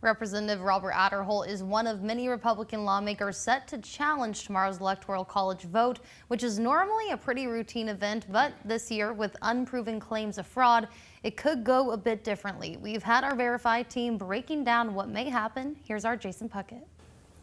Representative Robert Aderholt is one of many Republican lawmakers set to challenge tomorrow's Electoral College vote, which is normally a pretty routine event, but this year, with unproven claims of fraud, it could go a bit differently. We've had our Verified team breaking down what may happen. Here's our Jason Puckett.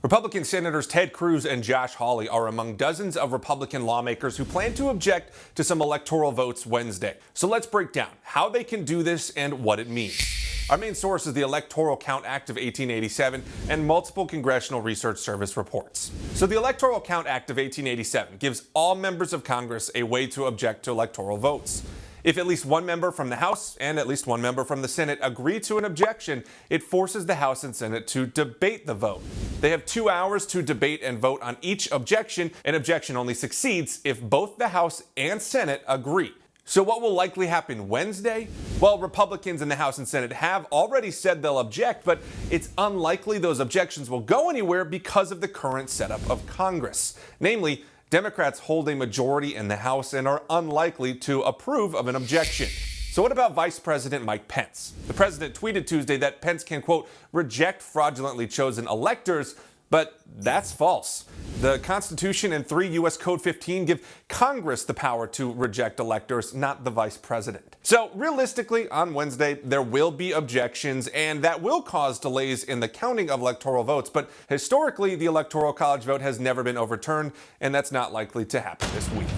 Republican Senators Ted Cruz and Josh Hawley are among dozens of Republican lawmakers who plan to object to some electoral votes Wednesday. So let's break down how they can do this and what it means. Our main source is the Electoral Count Act of 1887 and multiple Congressional Research Service reports. So the Electoral Count Act of 1887 gives all members of Congress a way to object to electoral votes. If at least one member from the House and at least one member from the Senate agree to an objection, it forces the House and Senate to debate the vote. They have 2 hours to debate and vote on each objection. An objection only succeeds if both the House and Senate agree. So what will likely happen Wednesday? Well, Republicans in the House and Senate have already said they'll object, but it's unlikely those objections will go anywhere because of the current setup of Congress. Namely, Democrats hold a majority in the House and are unlikely to approve of an objection. So what about Vice President Mike Pence? The president tweeted Tuesday that Pence can, quote, reject fraudulently chosen electors, but that's false. The Constitution and 3 U.S. Code 15 give Congress the power to reject electors, not the vice president. So realistically, on Wednesday, there will be objections, and that will cause delays in the counting of electoral votes. But historically, the Electoral College vote has never been overturned, and that's not likely to happen this week.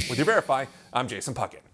With your Verify, I'm Jason Puckett.